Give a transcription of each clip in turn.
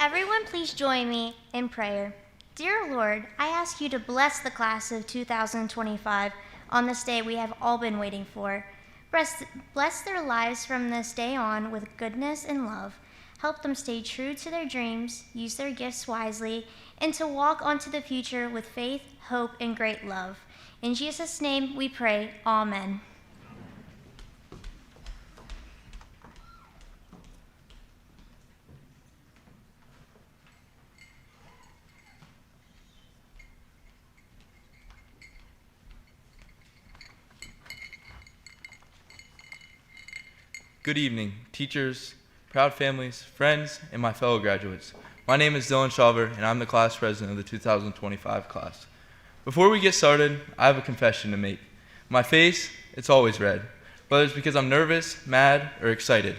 Everyone please join me in prayer. Dear Lord, I ask you to bless the class of 2025 on this day we have all been waiting for. Bless their lives from this day on with goodness and love. Help them stay true to their dreams, use their gifts wisely, and to walk onto the future with faith, hope, and great love. In Jesus' name we pray, amen. Good evening, teachers, proud families, friends, and my fellow graduates. My name is Dylan Shaver, and I'm the class president of the 2025 class. Before we get started, I have a confession to make. My face, it's always red, whether it's because I'm nervous, mad, or excited.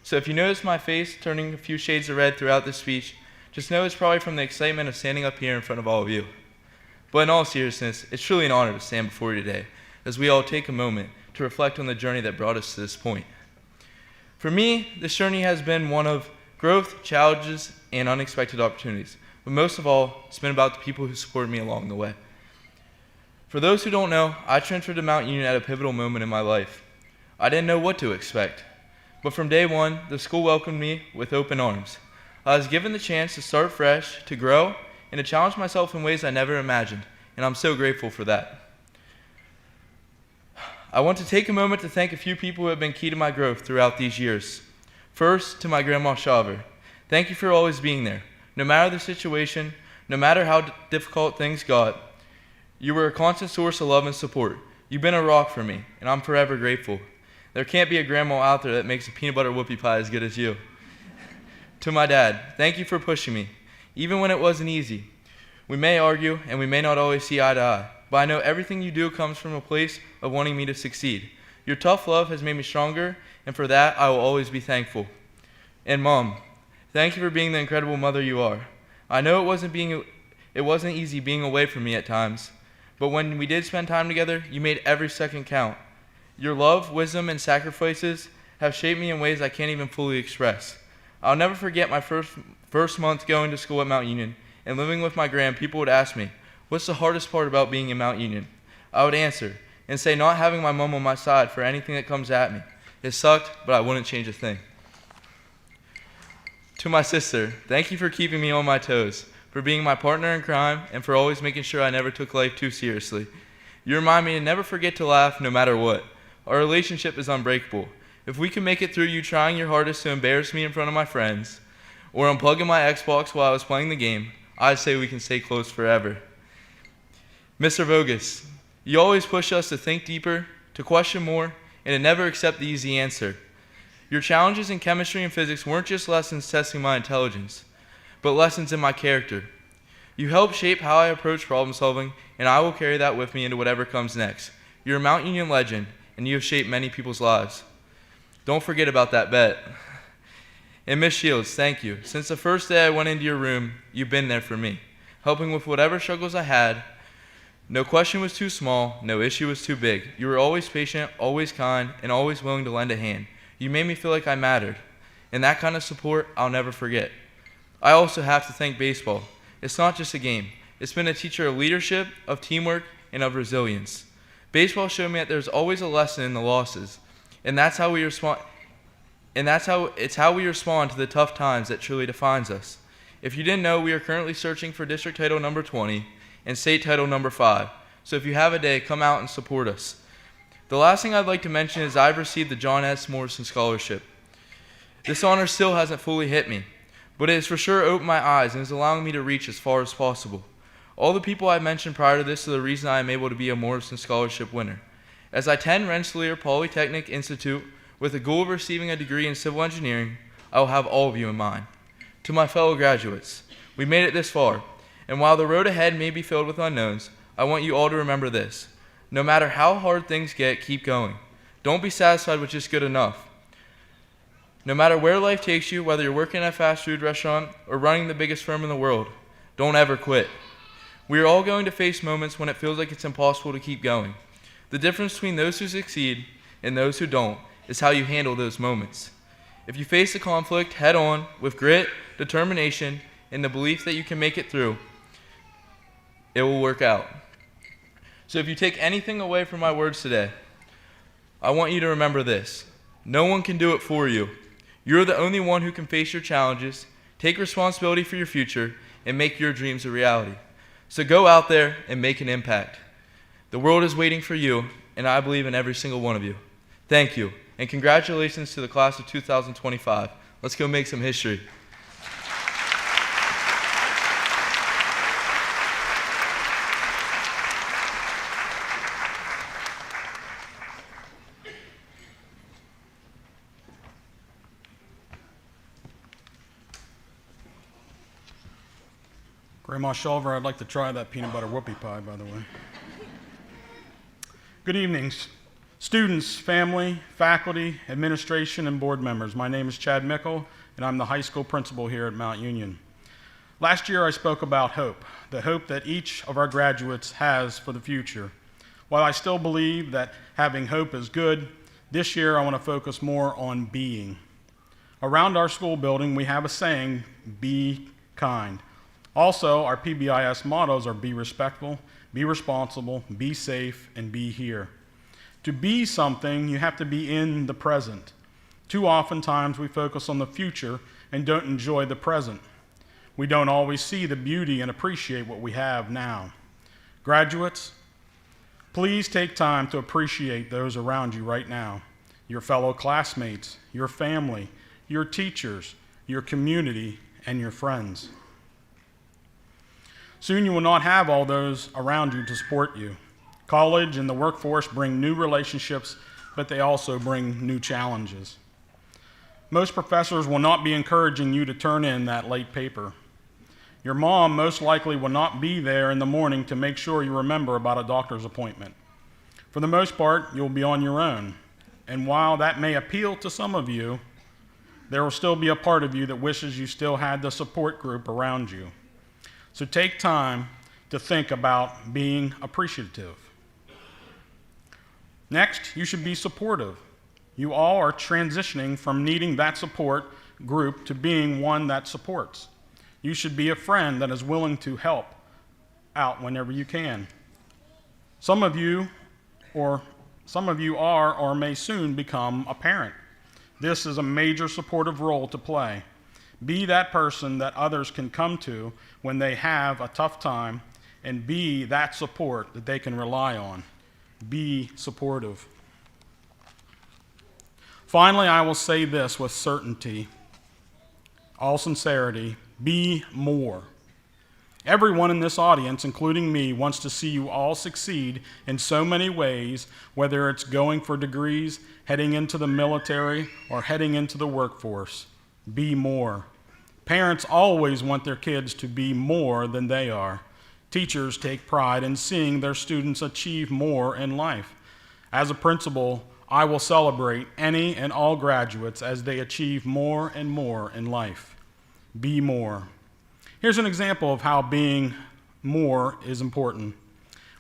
So if you notice my face turning a few shades of red throughout this speech, just know it's probably from the excitement of standing up here in front of all of you. But in all seriousness, it's truly an honor to stand before you today, as we all take a moment to reflect on the journey that brought us to this point. For me, this journey has been one of growth, challenges, and unexpected opportunities. But most of all, it's been about the people who supported me along the way. For those who don't know, I transferred to Mount Union at a pivotal moment in my life. I didn't know what to expect. But from day one, the school welcomed me with open arms. I was given the chance to start fresh, to grow, and to challenge myself in ways I never imagined. And I'm so grateful for that. I want to take a moment to thank a few people who have been key to my growth throughout these years. First, to my grandma Shaver. Thank you for always being there. No matter the situation, no matter how difficult things got, you were a constant source of love and support. You've been a rock for me, and I'm forever grateful. There can't be a grandma out there that makes a peanut butter whoopie pie as good as you. To my dad, thank you for pushing me, even when it wasn't easy. We may argue, and we may not always see eye to eye, but I know everything you do comes from a place of wanting me to succeed. Your tough love has made me stronger, and for that I will always be thankful. And Mom, thank you for being the incredible mother you are. I know it wasn't easy being away from me at times, but when we did spend time together, you made every second count. Your love, wisdom, and sacrifices have shaped me in ways I can't even fully express. I'll never forget my first month going to school at Mount Union and living with my grand. People would ask me, "What's the hardest part about being in Mount Union?" I would answer and say not having my mom on my side for anything that comes at me. It sucked, but I wouldn't change a thing. To my sister, thank you for keeping me on my toes, for being my partner in crime, and for always making sure I never took life too seriously. You remind me to never forget to laugh no matter what. Our relationship is unbreakable. If we can make it through you trying your hardest to embarrass me in front of my friends, or unplugging my Xbox while I was playing the game, I'd say we can stay close forever. Mr. Vogus, you always push us to think deeper, to question more, and to never accept the easy answer. Your challenges in chemistry and physics weren't just lessons testing my intelligence, but lessons in my character. You helped shape how I approach problem solving, and I will carry that with me into whatever comes next. You're a Mount Union legend, and you have shaped many people's lives. Don't forget about that bet. And Miss Shields, thank you. Since the first day I went into your room, you've been there for me, helping with whatever struggles I had. No question was too small, no issue was too big. You were always patient, always kind, and always willing to lend a hand. You made me feel like I mattered, and that kind of support I'll never forget. I also have to thank baseball. It's not just a game. It's been a teacher of leadership, of teamwork, and of resilience. Baseball showed me that there's always a lesson in the losses, and that's how we respond. And it's how we respond to the tough times that truly defines us. If you didn't know, we are currently searching for district title number 20 and state title number 5. So if you have a day, come out and support us. The last thing I'd like to mention is I've received the John S. Morrison Scholarship. This honor still hasn't fully hit me, but it has for sure opened my eyes and is allowing me to reach as far as possible. All the people I mentioned prior to this are the reason I am able to be a Morrison Scholarship winner. As I attend Rensselaer Polytechnic Institute with the goal of receiving a degree in civil engineering, I will have all of you in mind. To my fellow graduates, we made it this far, and while the road ahead may be filled with unknowns, I want you all to remember this. No matter how hard things get, keep going. Don't be satisfied with just good enough. No matter where life takes you, whether you're working at a fast food restaurant or running the biggest firm in the world, don't ever quit. We are all going to face moments when it feels like it's impossible to keep going. The difference between those who succeed and those who don't is how you handle those moments. If you face the conflict head on with grit, determination, and the belief that you can make it through, it will work out. So if you take anything away from my words today, I want you to remember this. No one can do it for you. You're the only one who can face your challenges, take responsibility for your future, and make your dreams a reality. So go out there and make an impact. The world is waiting for you, and I believe in every single one of you. Thank you, and congratulations to the class of 2025. Let's go make some history. Grandma Shulver, I'd like to try that peanut butter whoopie pie, by the way. Good evenings, students, family, faculty, administration, and board members. My name is Chad Mickle, and I'm the high school principal here at Mount Union. Last year, I spoke about hope, the hope that each of our graduates has for the future. While I still believe that having hope is good, this year I want to focus more on being. Around our school building, we have a saying, be kind. Also, our PBIS mottos are be respectful, be responsible, be safe, and be here. To be something, you have to be in the present. Too often times we focus on the future and don't enjoy the present. We don't always see the beauty and appreciate what we have now. Graduates, please take time to appreciate those around you right now. Your fellow classmates, your family, your teachers, your community, and your friends. Soon you will not have all those around you to support you. College and the workforce bring new relationships, but they also bring new challenges. Most professors will not be encouraging you to turn in that late paper. Your mom most likely will not be there in the morning to make sure you remember about a doctor's appointment. For the most part, you'll be on your own. And while that may appeal to some of you, there will still be a part of you that wishes you still had the support group around you. So take time to think about being appreciative. Next, you should be supportive. You all are transitioning from needing that support group to being one that supports. You should be a friend that is willing to help out whenever you can. Some of you are or may soon become a parent. This is a major supportive role to play. Be that person that others can come to when they have a tough time, and be that support that they can rely on. Be supportive. Finally, I will say this with certainty, all sincerity, be more. Everyone in this audience, including me, wants to see you all succeed in so many ways, whether it's going for degrees, heading into the military, or heading into the workforce. Be more. Parents always want their kids to be more than they are. Teachers take pride in seeing their students achieve more in life. As a principal, I will celebrate any and all graduates as they achieve more and more in life. Be more. Here's an example of how being more is important.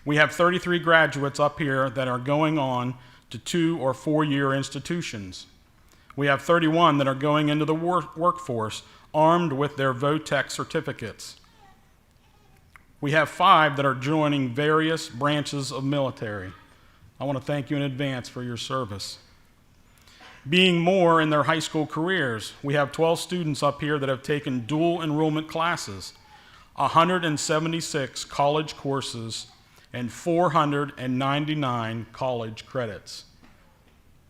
We have 33 graduates up here that are going on to 2 or 4 year institutions. We have 31 that are going into the workforce armed with their VOTEC certificates. We have 5 that are joining various branches of military. I want to thank you in advance for your service. Being more in their high school careers, we have 12 students up here that have taken dual enrollment classes, 176 college courses, and 499 college credits.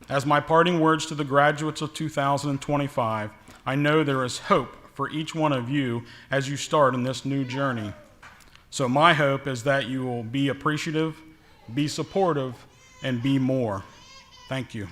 As my parting words to the graduates of 2025, I know there is hope for each one of you as you start in this new journey. So my hope is that you will be appreciative, be supportive, and be more. Thank you.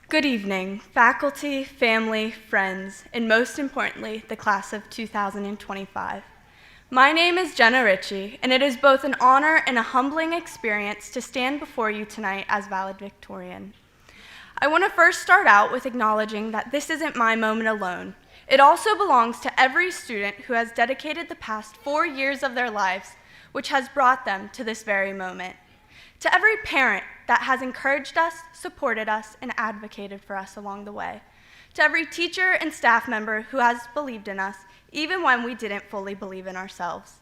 Good evening, faculty, family, friends, and most importantly, the class of 2025. My name is Jenna Ritchie, and it is both an honor and a humbling experience to stand before you tonight as valedictorian. I want to first start out with acknowledging that this isn't my moment alone. It also belongs to every student who has dedicated the past 4 years of their lives, which has brought them to this very moment. To every parent that has encouraged us, supported us, and advocated for us along the way. To every teacher and staff member who has believed in us, even when we didn't fully believe in ourselves.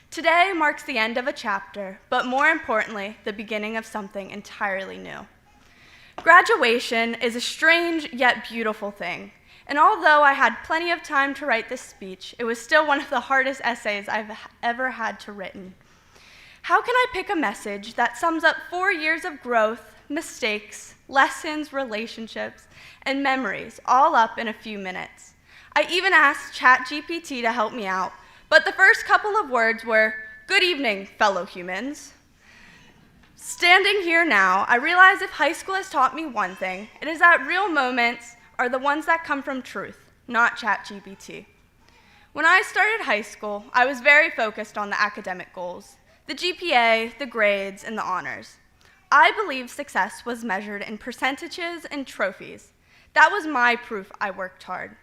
Today marks the end of a chapter, but more importantly, the beginning of something entirely new. Graduation is a strange yet beautiful thing, and although I had plenty of time to write this speech, it was still one of the hardest essays I've ever had to written. How can I pick a message that sums up 4 years of growth, mistakes, lessons, relationships, and memories all up in a few minutes? I even asked ChatGPT to help me out, but the first couple of words were, "Good evening, fellow humans." Standing here now, I realize if high school has taught me one thing, it is that real moments are the ones that come from truth, not ChatGPT. When I started high school, I was very focused on the academic goals, the GPA, the grades, and the honors. I believed success was measured in percentages and trophies. That was my proof I worked hard.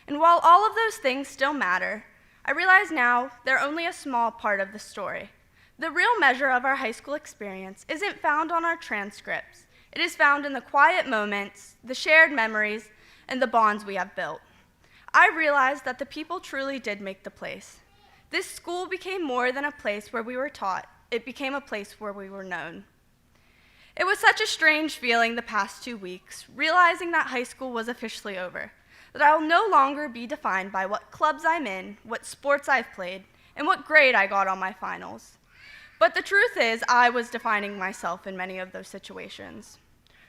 And while all of those things still matter, I realize now they're only a small part of the story. The real measure of our high school experience isn't found on our transcripts. It is found in the quiet moments, the shared memories, and the bonds we have built. I realized that the people truly did make the place. This school became more than a place where we were taught. It became a place where we were known. It was such a strange feeling the past 2 weeks, realizing that high school was officially over. That I will no longer be defined by what clubs I'm in, what sports I've played, and what grade I got on my finals. But the truth is, I was defining myself in many of those situations.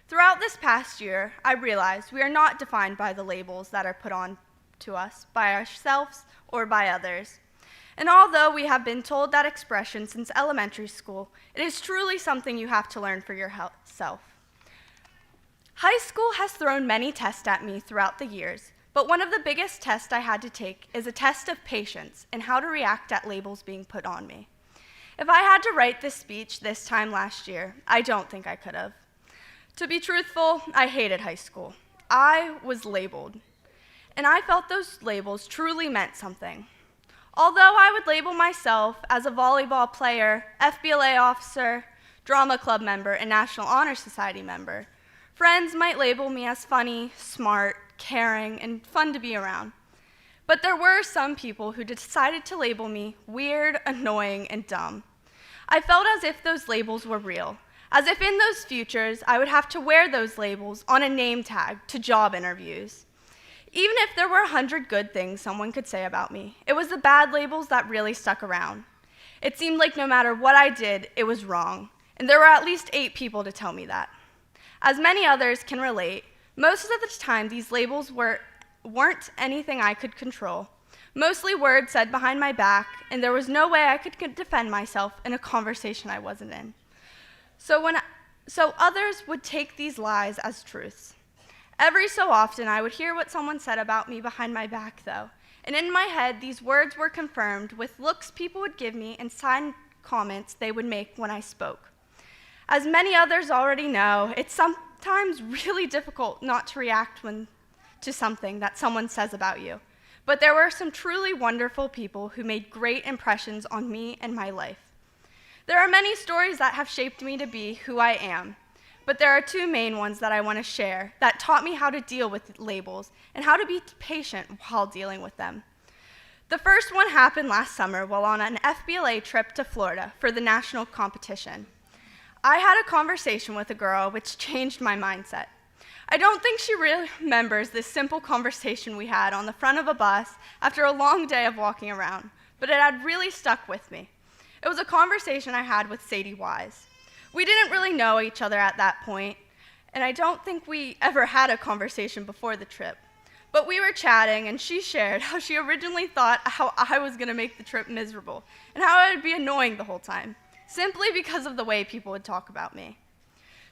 Throughout this past year, I realized we are not defined by the labels that are put on to us by ourselves or by others. And although we have been told that expression since elementary school, it is truly something you have to learn for yourself. High school has thrown many tests at me throughout the years, but one of the biggest tests I had to take is a test of patience and how to react at labels being put on me. If I had to write this speech this time last year, I don't think I could have. To be truthful, I hated high school. I was labeled, and I felt those labels truly meant something. Although I would label myself as a volleyball player, FBLA officer, drama club member, and National Honor Society member, friends might label me as funny, smart, caring, and fun to be around. But there were some people who decided to label me weird, annoying, and dumb. I felt as if those labels were real, as if in those futures I would have to wear those labels on a name tag to job interviews. Even if there were 100 good things someone could say about me, it was the bad labels that really stuck around. It seemed like no matter what I did, it was wrong, and there were at least 8 people to tell me that. As many others can relate, most of the time these labels weren't anything I could control, mostly words said behind my back, and there was no way I could defend myself in a conversation I wasn't in. So others would take these lies as truths. Every so often I would hear what someone said about me behind my back though, and in my head these words were confirmed with looks people would give me and signed comments they would make when I spoke. As many others already know, it's sometimes really difficult not to react to something that someone says about you. But there were some truly wonderful people who made great impressions on me and my life. There are many stories that have shaped me to be who I am, but there are 2 main ones that I want to share that taught me how to deal with labels and how to be patient while dealing with them. The first one happened last summer while on an FBLA trip to Florida for the national competition. I had a conversation with a girl which changed my mindset. I don't think she really remembers this simple conversation we had on the front of a bus after a long day of walking around, but it had really stuck with me. It was a conversation I had with Sadie Wise. We didn't really know each other at that point, and I don't think we ever had a conversation before the trip. But we were chatting, and she shared how she originally thought how I was going to make the trip miserable, and how I would be annoying the whole time, simply because of the way people would talk about me.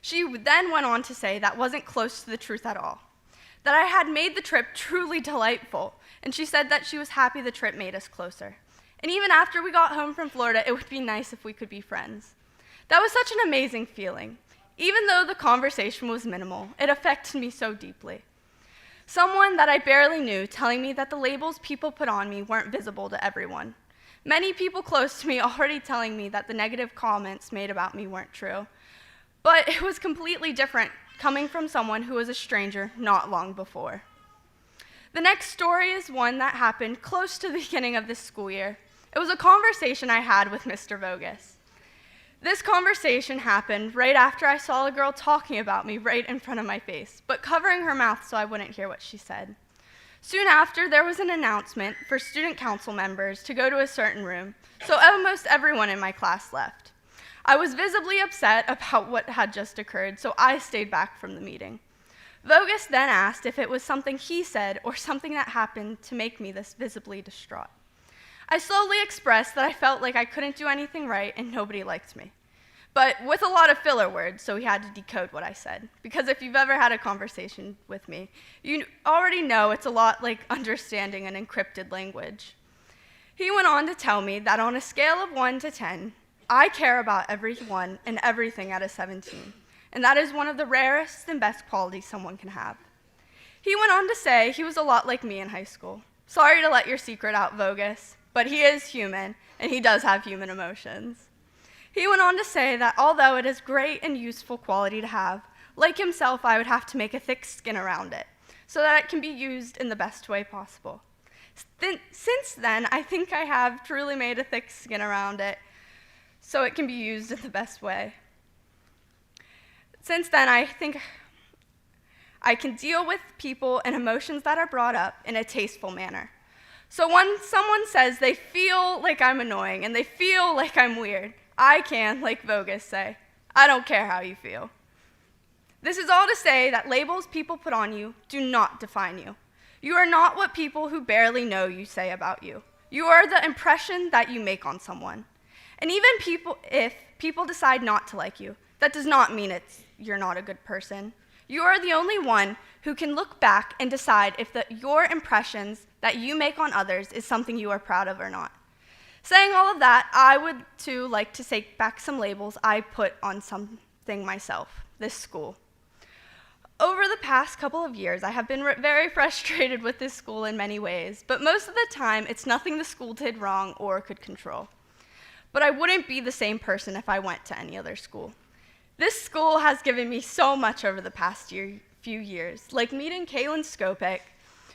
She then went on to say that wasn't close to the truth at all, that I had made the trip truly delightful, and she said that she was happy the trip made us closer. And even after we got home from Florida, it would be nice if we could be friends. That was such an amazing feeling. Even though the conversation was minimal, it affected me so deeply. Someone that I barely knew telling me that the labels people put on me weren't visible to everyone. Many people close to me already telling me that the negative comments made about me weren't true. But it was completely different coming from someone who was a stranger not long before. The next story is one that happened close to the beginning of this school year. It was a conversation I had with Mr. Vogus. This conversation happened right after I saw a girl talking about me right in front of my face, but covering her mouth so I wouldn't hear what she said. Soon after, there was an announcement for student council members to go to a certain room, so almost everyone in my class left. I was visibly upset about what had just occurred, so I stayed back from the meeting. Vogus then asked if it was something he said or something that happened to make me this visibly distraught. I slowly expressed that I felt like I couldn't do anything right and nobody liked me, but with a lot of filler words, so he had to decode what I said. Because if you've ever had a conversation with me, you already know it's a lot like understanding an encrypted language. He went on to tell me that on a scale of 1 to 10, I care about everyone and everything at a 17, and that is one of the rarest and best qualities someone can have. He went on to say he was a lot like me in high school. Sorry to let your secret out, Vogus, but he is human, and he does have human emotions. He went on to say that although it is great and useful quality to have, like himself, I would have to make a thick skin around it, so that it can be used in the best way possible. Since then, I think I have truly made a thick skin around it, so it can be used in the best way. Since then, I think I can deal with people and emotions that are brought up in a tasteful manner. So when someone says they feel like I'm annoying and they feel like I'm weird, I can, like Vogus, say, I don't care how you feel. This is all to say that labels people put on you do not define you. You are not what people who barely know you say about you. You are the impression that you make on someone. And even if people decide not to like you, that does not mean you're not a good person. You are the only one who can look back and decide if your impressions that you make on others is something you are proud of or not. Saying all of that, I would too like to take back some labels I put on something myself, this school. Over the past couple of years, I have been very frustrated with this school in many ways, but most of the time, it's nothing the school did wrong or could control. But I wouldn't be the same person if I went to any other school. This school has given me so much over the past few years, like meeting Kaylin Skopek,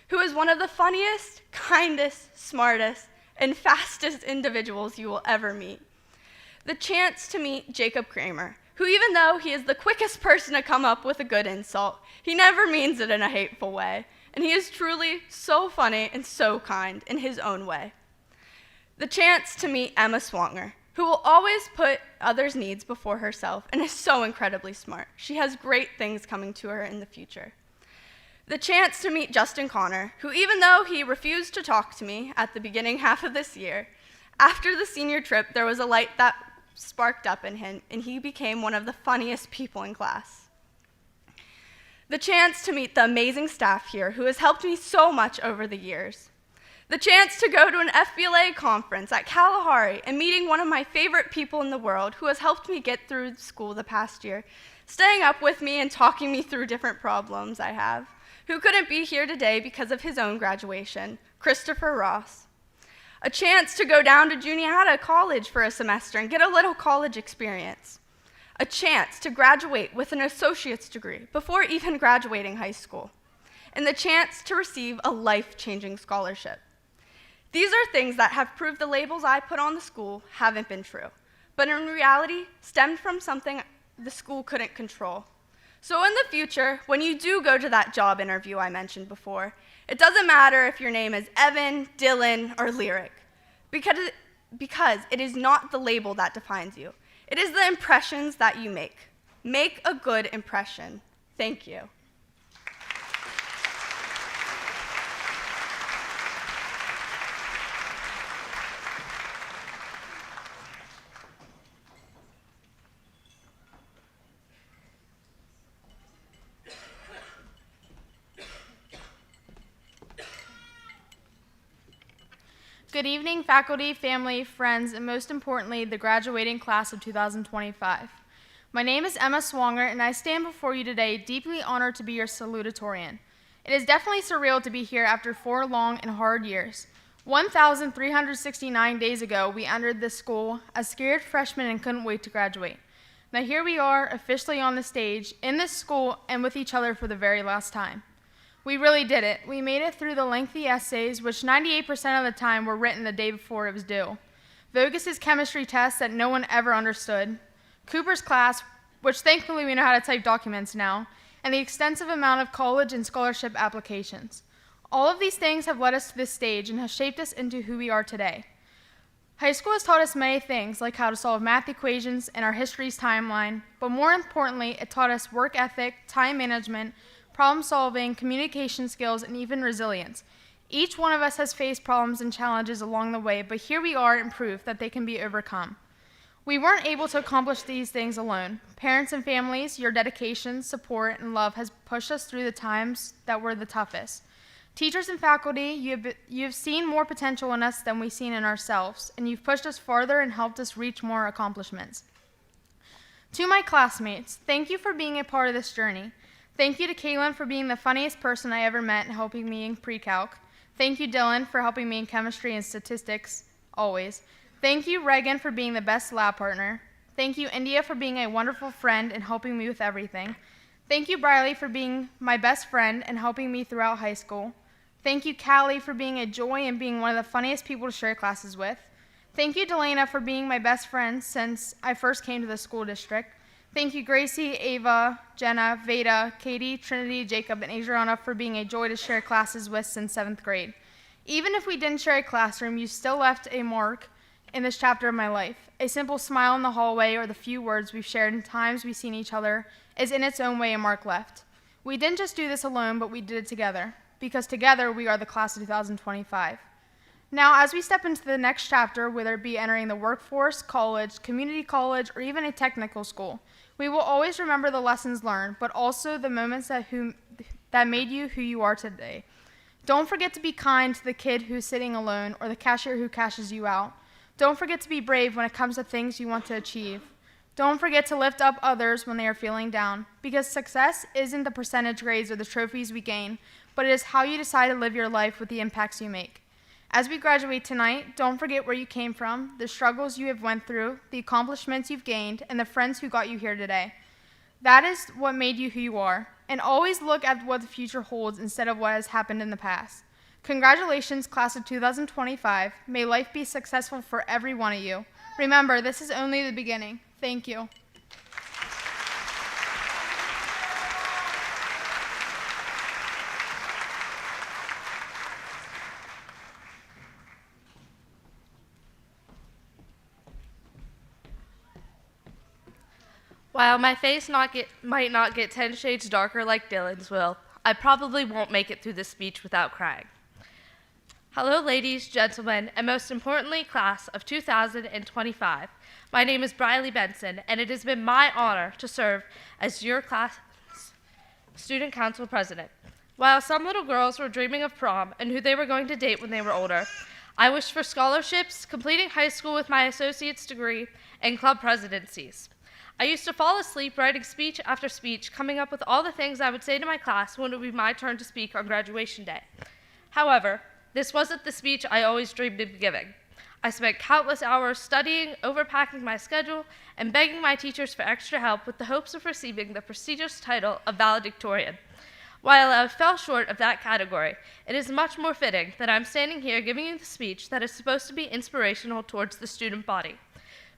who is one of the funniest, kindest, smartest, and fastest individuals you will ever meet. The chance to meet Jacob Kramer, who even though he is the quickest person to come up with a good insult, he never means it in a hateful way, and he is truly so funny and so kind in his own way. The chance to meet Emma Swanger, who will always put others' needs before herself and is so incredibly smart. She has great things coming to her in the future. The chance to meet Justin Connor, who even though he refused to talk to me at the beginning half of this year, after the senior trip, there was a light that sparked up in him, and he became one of the funniest people in class. The chance to meet the amazing staff here, who has helped me so much over the years. The chance to go to an FBLA conference at Kalahari and meeting one of my favorite people in the world who has helped me get through school the past year, staying up with me and talking me through different problems I have, who couldn't be here today because of his own graduation, Christopher Ross. A chance to go down to Juniata College for a semester and get a little college experience. A chance to graduate with an associate's degree before even graduating high school. And the chance to receive a life-changing scholarship. These are things that have proved the labels I put on the school haven't been true, but in reality stemmed from something the school couldn't control. So in the future, when you do go to that job interview I mentioned before, it doesn't matter if your name is Evan, Dylan, or Lyric, because it is not the label that defines you. It is the impressions that you make. Make a good impression. Thank you. Good evening, faculty, family, friends, and most importantly, the graduating class of 2025. My name is Emma Swanger, and I stand before you today deeply honored to be your salutatorian. It is definitely surreal to be here after 4 long and hard years. 1,369 days ago, we entered this school as scared freshmen and couldn't wait to graduate. Now here we are, officially on the stage, in this school, and with each other for the very last time. We really did it. We made it through the lengthy essays, which 98% of the time were written the day before it was due. Vogus's chemistry test that no one ever understood. Cooper's class, which thankfully we know how to type documents now, and the extensive amount of college and scholarship applications. All of these things have led us to this stage and have shaped us into who we are today. High school has taught us many things, like how to solve math equations and our history's timeline, but more importantly, it taught us work ethic, time management, problem solving, communication skills, and even resilience. Each one of us has faced problems and challenges along the way, but here we are in proof that they can be overcome. We weren't able to accomplish these things alone. Parents and families, your dedication, support, and love has pushed us through the times that were the toughest. Teachers and faculty, you have seen more potential in us than we've seen in ourselves, and you've pushed us farther and helped us reach more accomplishments. To my classmates, thank you for being a part of this journey. Thank you to Kaylin for being the funniest person I ever met and helping me in pre-calc. Thank you, Dylan, for helping me in chemistry and statistics, always. Thank you, Reagan, for being the best lab partner. Thank you, India, for being a wonderful friend and helping me with everything. Thank you, Briley, for being my best friend and helping me throughout high school. Thank you, Callie, for being a joy and being one of the funniest people to share classes with. Thank you, Delana, for being my best friend since I first came to the school district. Thank you, Gracie, Ava, Jenna, Veda, Katie, Trinity, Jacob, and Adriana for being a joy to share classes with since 7th grade. Even if we didn't share a classroom, you still left a mark in this chapter of my life. A simple smile in the hallway or the few words we've shared in times we've seen each other is in its own way a mark left. We didn't just do this alone, but we did it together, because together we are the class of 2025. Now, as we step into the next chapter, whether it be entering the workforce, college, community college, or even a technical school, we will always remember the lessons learned, but also the moments that made you who you are today. Don't forget to be kind to the kid who's sitting alone or the cashier who cashes you out. Don't forget to be brave when it comes to things you want to achieve. Don't forget to lift up others when they are feeling down, because success isn't the percentage grades or the trophies we gain, but it is how you decide to live your life with the impacts you make. As we graduate tonight, don't forget where you came from, the struggles you have went through, the accomplishments you've gained, and the friends who got you here today. That is what made you who you are, and always look at what the future holds instead of what has happened in the past. Congratulations, class of 2025. May life be successful for every one of you. Remember, this is only the beginning. Thank you. While my face might not get 10 shades darker like Dylan's will, I probably won't make it through this speech without crying. Hello, ladies, gentlemen, and most importantly, class of 2025. My name is Briley Benson, and it has been my honor to serve as your class student council president. While some little girls were dreaming of prom and who they were going to date when they were older, I wished for scholarships, completing high school with my associate's degree, and club presidencies. I used to fall asleep writing speech after speech, coming up with all the things I would say to my class when it would be my turn to speak on graduation day. However, this wasn't the speech I always dreamed of giving. I spent countless hours studying, overpacking my schedule, and begging my teachers for extra help with the hopes of receiving the prestigious title of Valedictorian. While I fell short of that category, it is much more fitting that I'm standing here giving you the speech that is supposed to be inspirational towards the student body.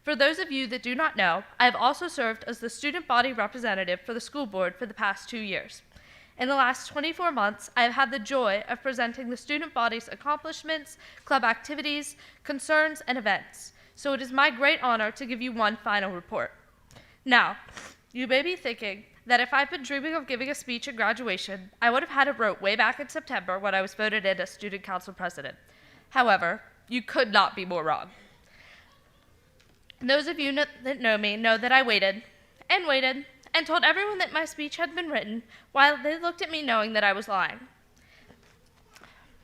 For those of you that do not know, I have also served as the student body representative for the school board for the past 2 years. In the last 24 months, I have had the joy of presenting the student body's accomplishments, club activities, concerns, and events. So it is my great honor to give you one final report. Now, you may be thinking that if I've been dreaming of giving a speech at graduation, I would have had it wrote way back in September when I was voted in as student council president. However, you could not be more wrong. Those of you that know me know that I waited and told everyone that my speech had been written while they looked at me knowing that I was lying.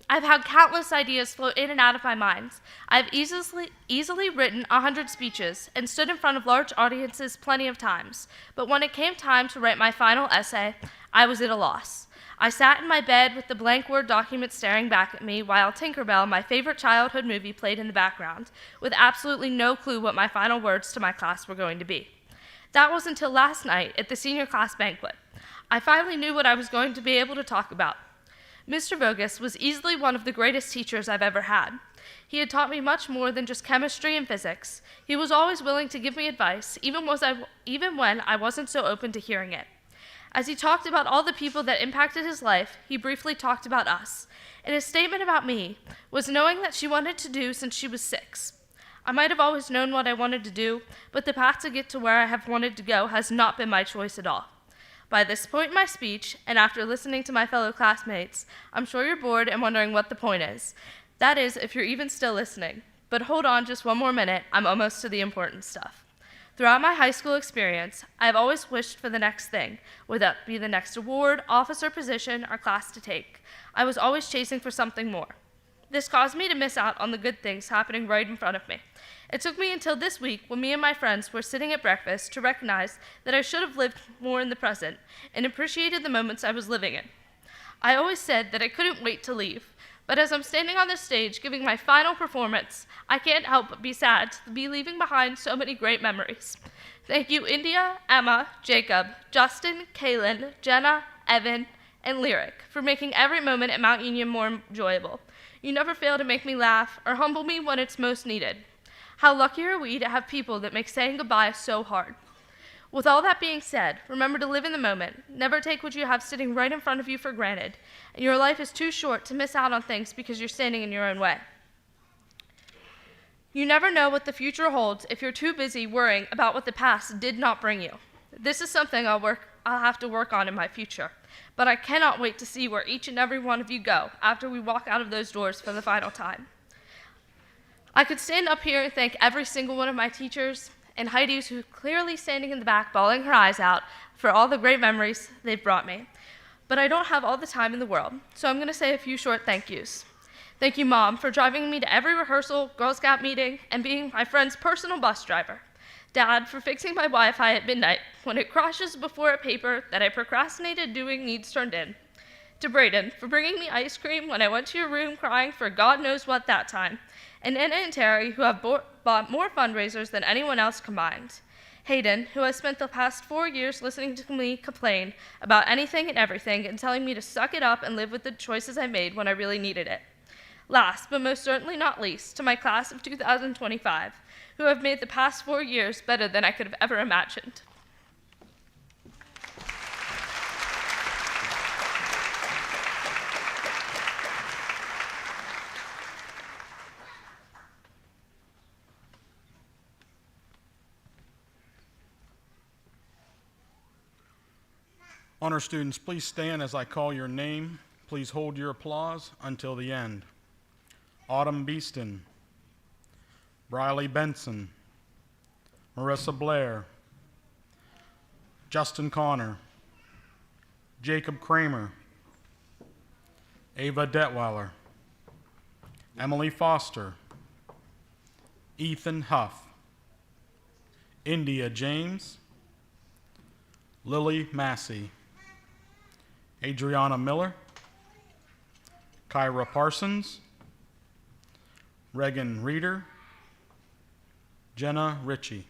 I've had countless ideas float in and out of my mind. I've easily written 100 speeches and stood in front of large audiences plenty of times. But when it came time to write my final essay, I was at a loss. I sat in my bed with the blank Word document staring back at me while Tinkerbell, my favorite childhood movie, played in the background, with absolutely no clue what my final words to my class were going to be. That was until last night at the senior class banquet. I finally knew what I was going to be able to talk about. Mr. Vogus was easily one of the greatest teachers I've ever had. He had taught me much more than just chemistry and physics. He was always willing to give me advice, even when I wasn't so open to hearing it. As he talked about all the people that impacted his life, he briefly talked about us. And his statement about me was knowing that she wanted to do since she was 6. I might have always known what I wanted to do, but the path to get to where I have wanted to go has not been my choice at all. By this point in my speech, and after listening to my fellow classmates, I'm sure you're bored and wondering what the point is. That is, if you're even still listening. But hold on just one more minute, I'm almost to the important stuff. Throughout my high school experience, I've always wished for the next thing, whether that be the next award, office or position, or class to take. I was always chasing for something more. This caused me to miss out on the good things happening right in front of me. It took me until this week, when me and my friends were sitting at breakfast, to recognize that I should have lived more in the present and appreciated the moments I was living in. I always said that I couldn't wait to leave, but as I'm standing on this stage giving my final performance, I can't help but be sad to be leaving behind so many great memories. Thank you, India, Emma, Jacob, Justin, Kaylin, Jenna, Evan, and Lyric, for making every moment at Mount Union more enjoyable. You never fail to make me laugh or humble me when it's most needed. How lucky are we to have people that make saying goodbye so hard? With all that being said, remember to live in the moment. Never take what you have sitting right in front of you for granted. And your life is too short to miss out on things because you're standing in your own way. You never know what the future holds if you're too busy worrying about what the past did not bring you. This is something I'll have to work on in my future. But I cannot wait to see where each and every one of you go after we walk out of those doors for the final time. I could stand up here and thank every single one of my teachers, and Heidi, who's clearly standing in the back, bawling her eyes out, for all the great memories they've brought me. But I don't have all the time in the world, so I'm going to say a few short thank yous. Thank you, Mom, for driving me to every rehearsal, Girl Scout meeting, and being my friend's personal bus driver. Dad, for fixing my Wi-Fi at midnight when it crashes before a paper that I procrastinated doing needs turned in. To Brayden, for bringing me ice cream when I went to your room crying for God knows what that time. And Anna and Terry, who have bought more fundraisers than anyone else combined. Hayden, who has spent the past 4 years listening to me complain about anything and everything and telling me to suck it up and live with the choices I made when I really needed it. Last, but most certainly not least, to my class of 2025, who have made the past 4 years better than I could have ever imagined. Honor students, please stand as I call your name. Please hold your applause until the end. Autumn Beeston, Briley Benson, Marissa Blair, Justin Connor, Jacob Kramer, Ava Detweiler, Emily Foster, Ethan Huff, India James, Lily Massey, Adriana Miller, Kyra Parsons, Regan Reeder, Jenna Ritchie,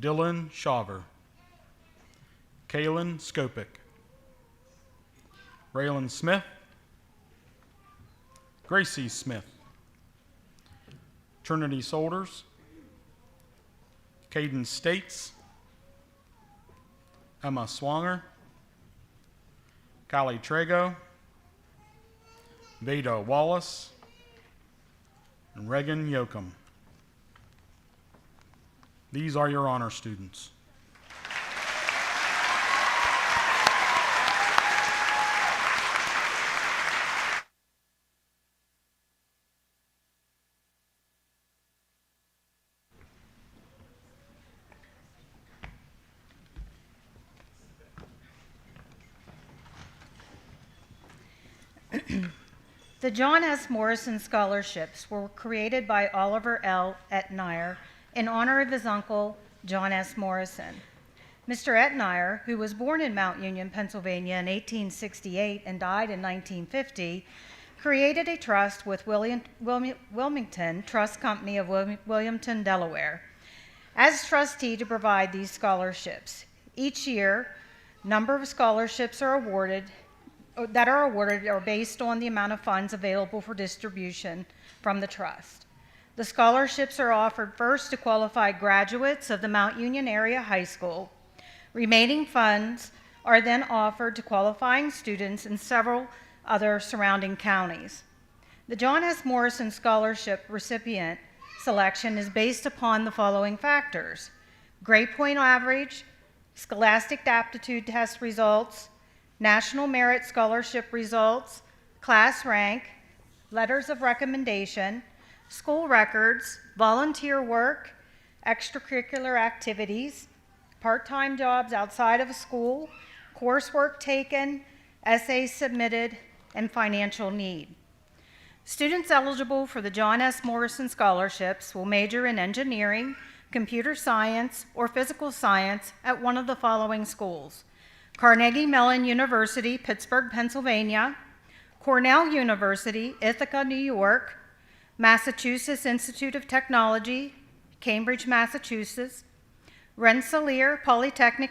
Dylan Shaver, Kaylin Skopik, Raylan Smith, Gracie Smith, Trinity Solders, Caden States, Emma Swanger, Callie Trago, Veda Wallace, and Regan Yoakum. These are your honor students. The John S. Morrison Scholarships were created by Oliver L. Etnier in honor of his uncle, John S. Morrison. Mr. Etnier, who was born in Mount Union, Pennsylvania in 1868 and died in 1950, created a trust with Wilmington Trust Company of Williamton, Delaware, as trustee to provide these scholarships. Each year, number of scholarships are awarded are based on the amount of funds available for distribution from the trust. The scholarships are offered first to qualified graduates of the Mount Union Area High School. Remaining funds are then offered to qualifying students in several other surrounding counties. The John S. Morrison Scholarship recipient selection is based upon the following factors: grade point average, scholastic aptitude test results, national merit scholarship results, class rank, letters of recommendation, school records, volunteer work, extracurricular activities, part-time jobs outside of school, coursework taken, essays submitted, and financial need. Students eligible for the John S. Morrison Scholarships will major in engineering, computer science, or physical science at one of the following schools: Carnegie Mellon University, Pittsburgh, Pennsylvania; Cornell University, Ithaca, New York; Massachusetts Institute of Technology, Cambridge, Massachusetts; Rensselaer Polytechnic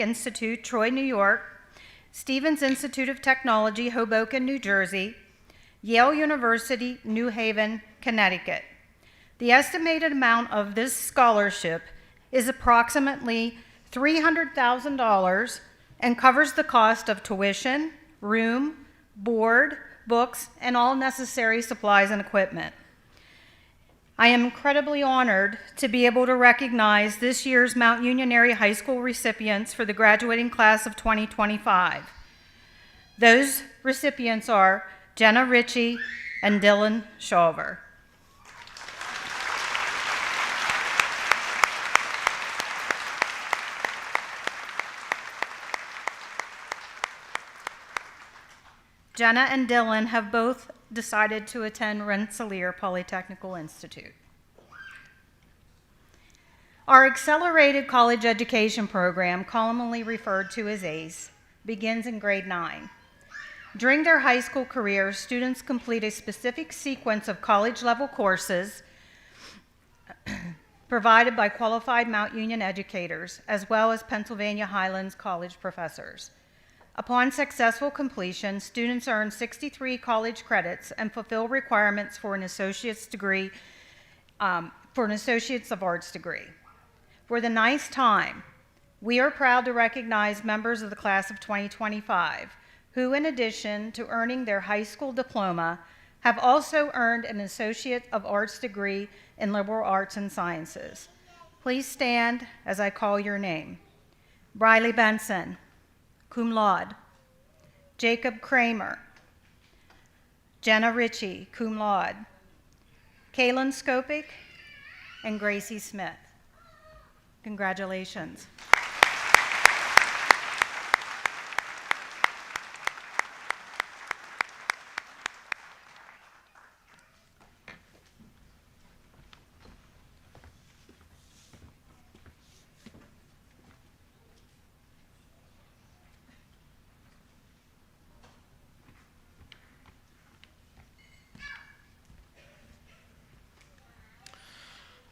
Institute, Troy, New York; Stevens Institute of Technology, Hoboken, New Jersey; Yale University, New Haven, Connecticut. The estimated amount of this scholarship is approximately $300,000 and covers the cost of tuition, room, board, books, and all necessary supplies and equipment. I am incredibly honored to be able to recognize this year's Mount Union Area High School recipients for the graduating class of 2025. Those recipients are Jenna Ritchie and Dylan Shawver. Jenna and Dylan have both decided to attend Rensselaer Polytechnical Institute. Our Accelerated College Education Program, commonly referred to as ACE, begins in grade 9. During their high school career, students complete a specific sequence of college-level courses provided by qualified Mount Union educators, as well as Pennsylvania Highlands College professors. Upon successful completion, students earn 63 college credits and fulfill requirements for an associate's degree, for an Associates of Arts degree. For the ninth time, we are proud to recognize members of the class of 2025, who, in addition to earning their high school diploma, have also earned an Associate of Arts degree in Liberal Arts and Sciences. Please stand as I call your name. Briley Benson, cum laude. Jacob Kramer. Jenna Ritchie, cum laude. Kaylin Skopik and Gracie Smith. Congratulations.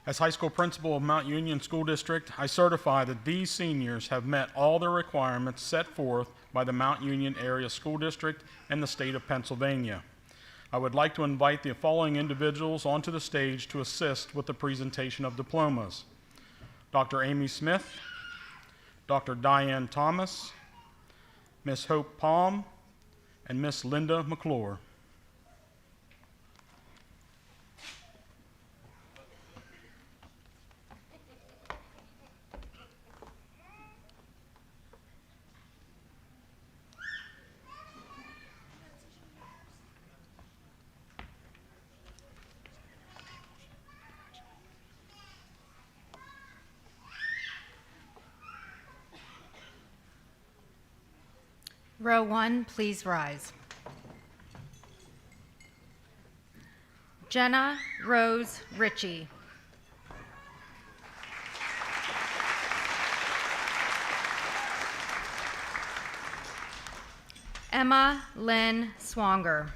As high school principal of Mount Union School District, I certify that these seniors have met all the requirements set forth by the Mount Union Area School District and the state of Pennsylvania. I would like to invite the following individuals onto the stage to assist with the presentation of diplomas: Dr. Amy Smith, Dr. Diane Thomas, Miss Hope Palm, and Miss Linda McClure. Row 1, please rise. Jenna Rose Ritchie. Emma Lynn Swanger.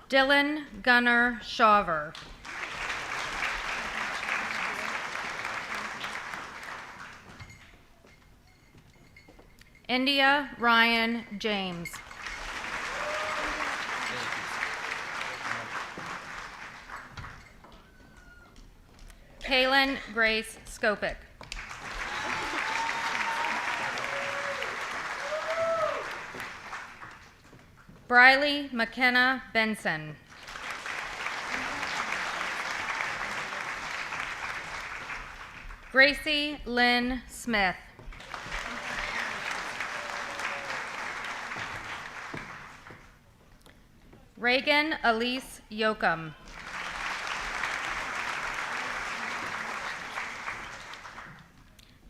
Dylan Gunnar Shaver. India Ryan James. Kaylin Grace Skopik. Briley McKenna Benson. Gracie Lynn Smith. Reagan Elise Yoakum.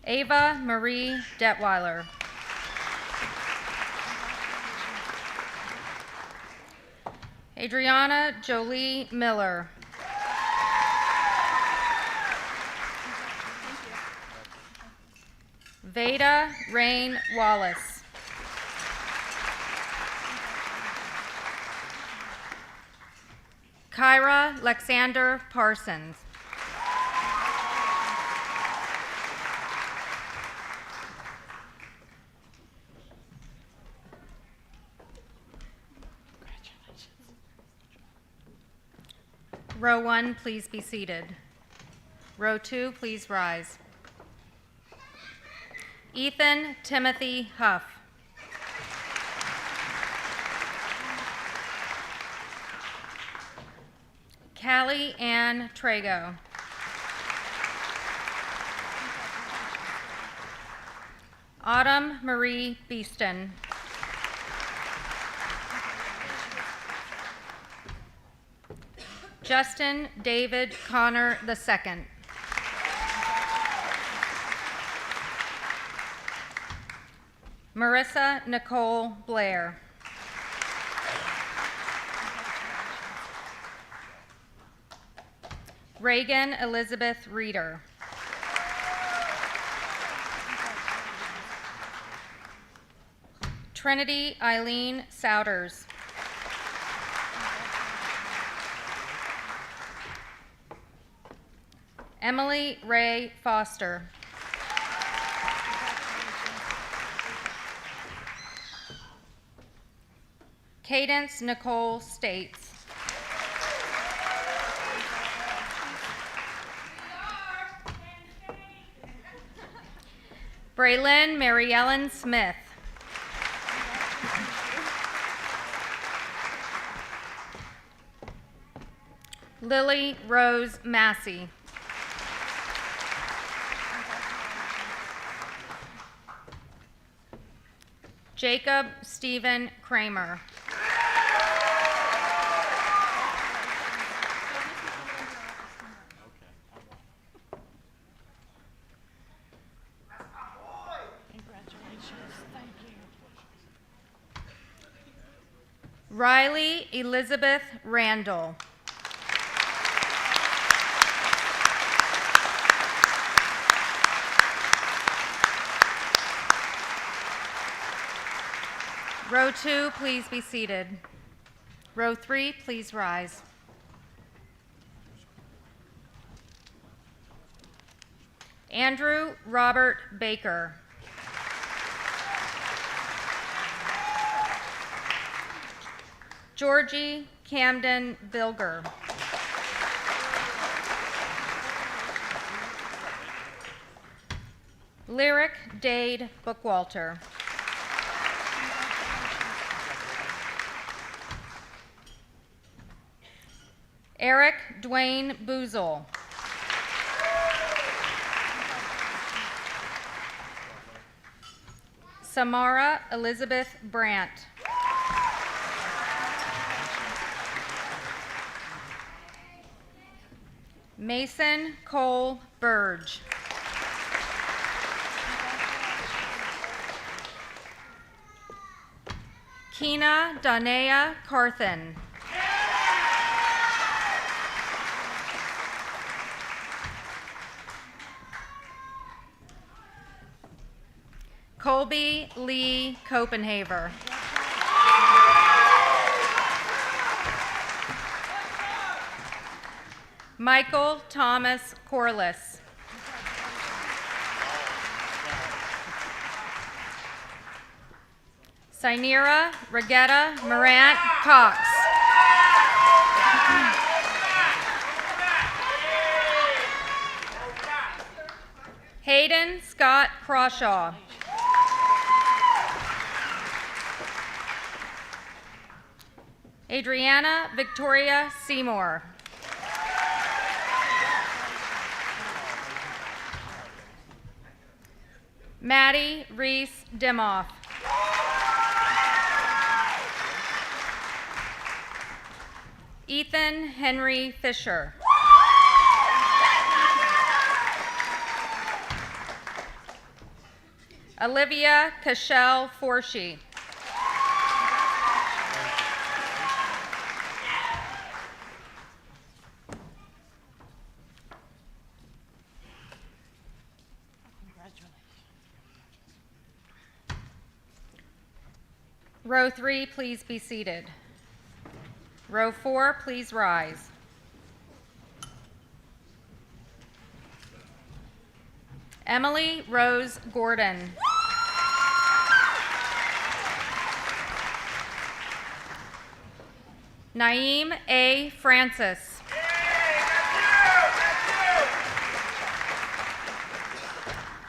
Ava Marie Detweiler. Adriana Jolie Miller. Veda Rain Wallace. Kyra Lexander Parsons. Row 1, please be seated. Row 2, please rise. Ethan Timothy Huff. Callie Ann Trago. Autumn Marie Beeston. Justin David Connor II. Marissa Nicole Blair. Reagan Elizabeth Reeder. Trinity Eileen Souders. Emily Ray Foster. Cadence Nicole States. Braylon Mary Ellen Smith. Lily Rose Massey. Jacob Stephen Kramer. Riley Elizabeth Randall. Row 2, please be seated. Row 3, please rise. Andrew Robert Baker. Georgie Camden Bilger. Lyric Dade Bookwalter. Eric Dwayne Boozle. Samara Elizabeth Brandt. Mason Cole Burge. Akina Danea Carthen. Colby Lee Copenhaver. Michael Thomas Corliss. Sinera Regetta Morant Cox. Hayden Scott Crawshaw. Adriana Victoria Seymour. Maddie Reese Dimoff. Ethan Henry Fisher. Olivia Cashel Forshee. Row 3, please be seated. Row 4, please rise. Emily Rose Gordon. Naeem A. Francis.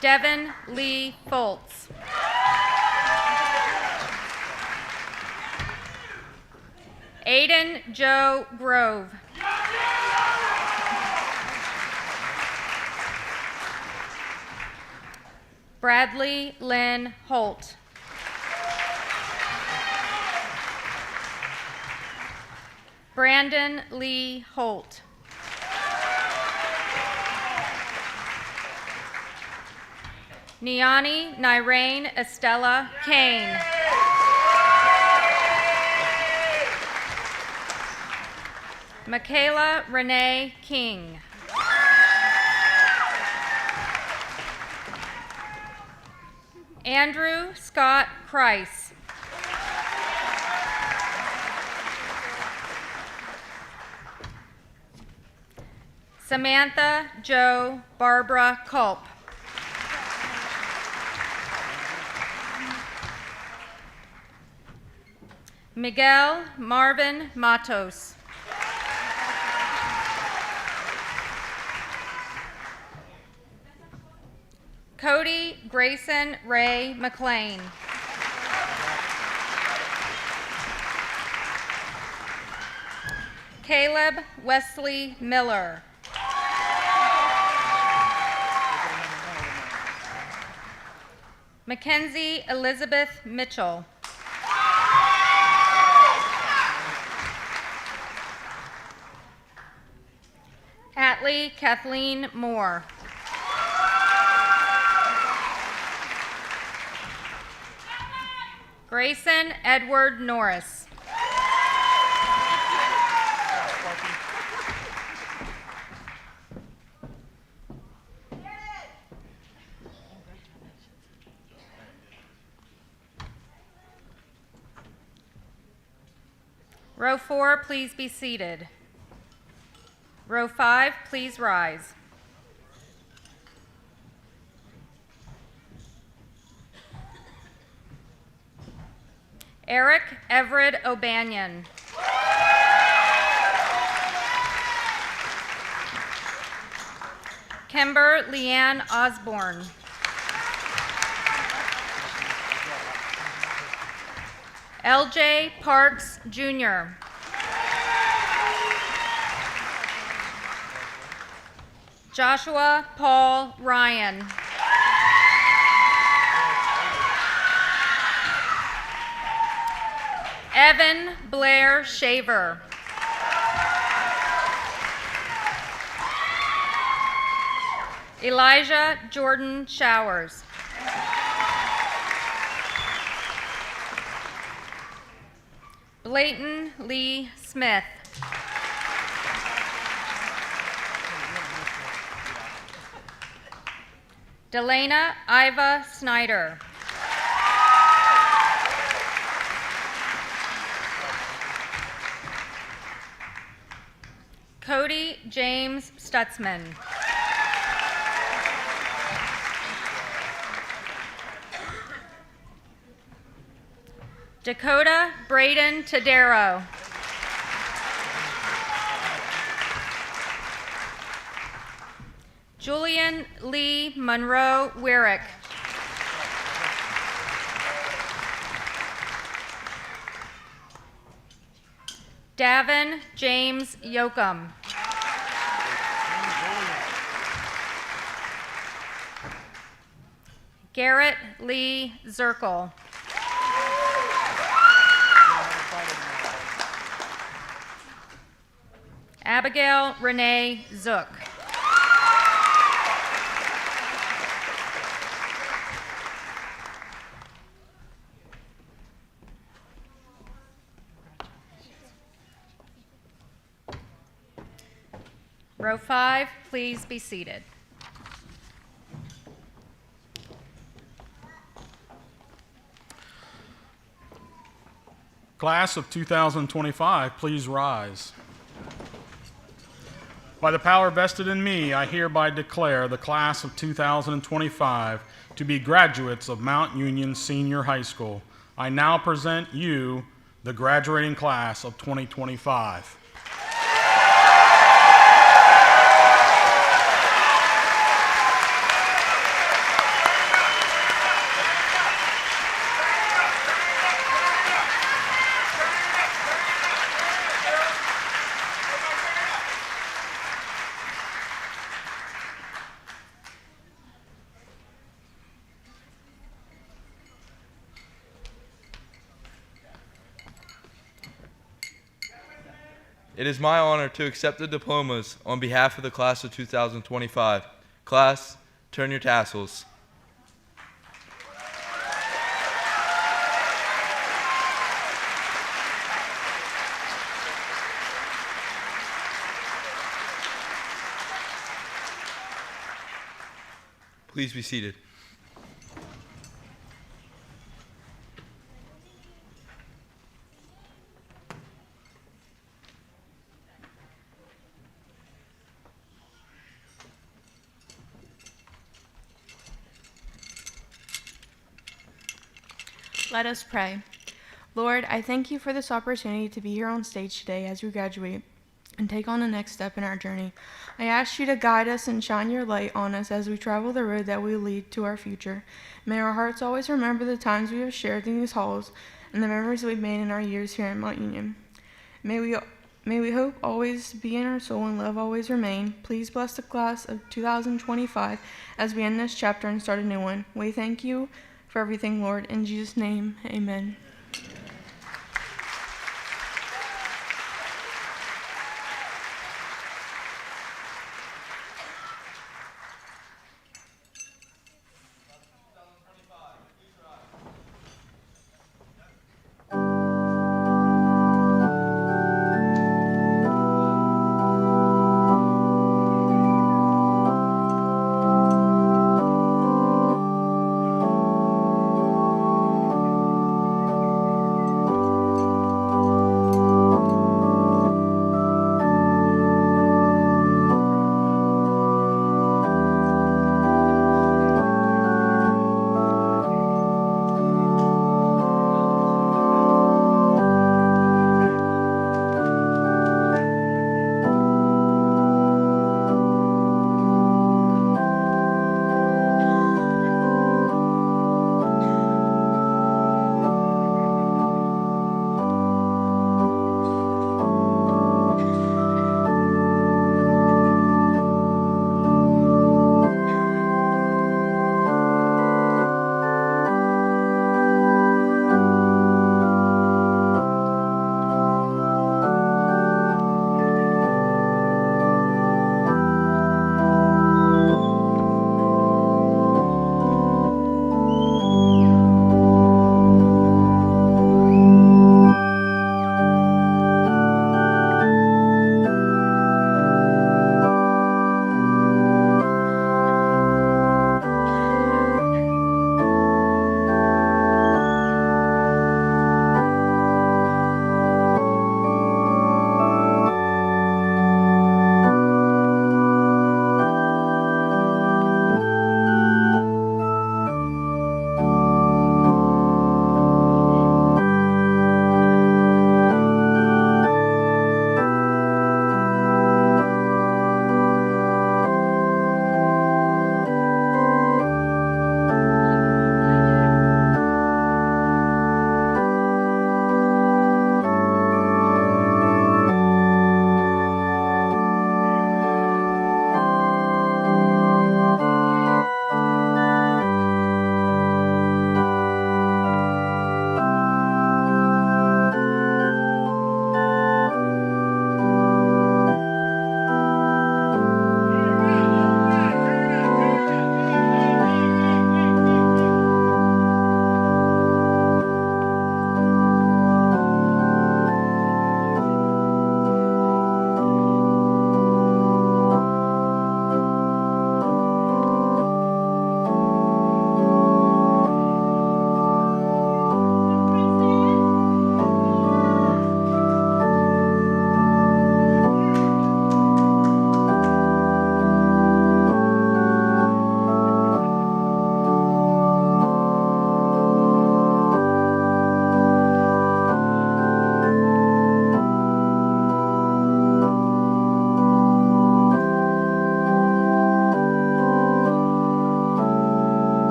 Devin Lee Foltz. Aiden Joe Grove. Bradley Lynn Holt. Brandon Lee Holt. Niani Niraine Estella Kane. Michaela Renee King. Andrew Scott Price. Samantha Jo Barbara Culp. Miguel Marvin Matos. Cody Grayson Ray McLean. Caleb Wesley Miller. Mackenzie Elizabeth Mitchell. Atlee Kathleen Moore. Grayson Edward Norris. Row 4, please be seated. Row 5, please rise. Eric Everett O'Banion. Kimber Leanne Osborne. LJ Parks Jr. Joshua Paul Ryan. Evan Blair Shaver. Elijah Jordan Showers. Blayton Lee Smith. Delana Iva Snyder. Cody James Stutzman. Dakota Braden Tadero. Julian Lee Monroe Wyrick. Davin James Yoakum. Garrett Lee Zirkle. Abigail Renee Zook. Row 5, please be seated. Class of 2025, please rise. By the power vested in me, I hereby declare the class of 2025 to be graduates of Mount Union Senior High School. I now present you the graduating class of 2025. It is my honor to accept the diplomas on behalf of the class of 2025. Class, turn your tassels. Please be seated. Let us pray. Lord, I thank you for this opportunity to be here on stage today as we graduate and take on the next step in our journey. I ask you to guide us and shine your light on us as we travel the road that will lead to our future. May our hearts always remember the times we have shared in these halls and the memories we've made in our years here at Mount Union. May we hope always be in our soul and love always remain. Please bless the class of 2025 as we end this chapter and start a new one. We thank you for everything, Lord. In Jesus' name, amen.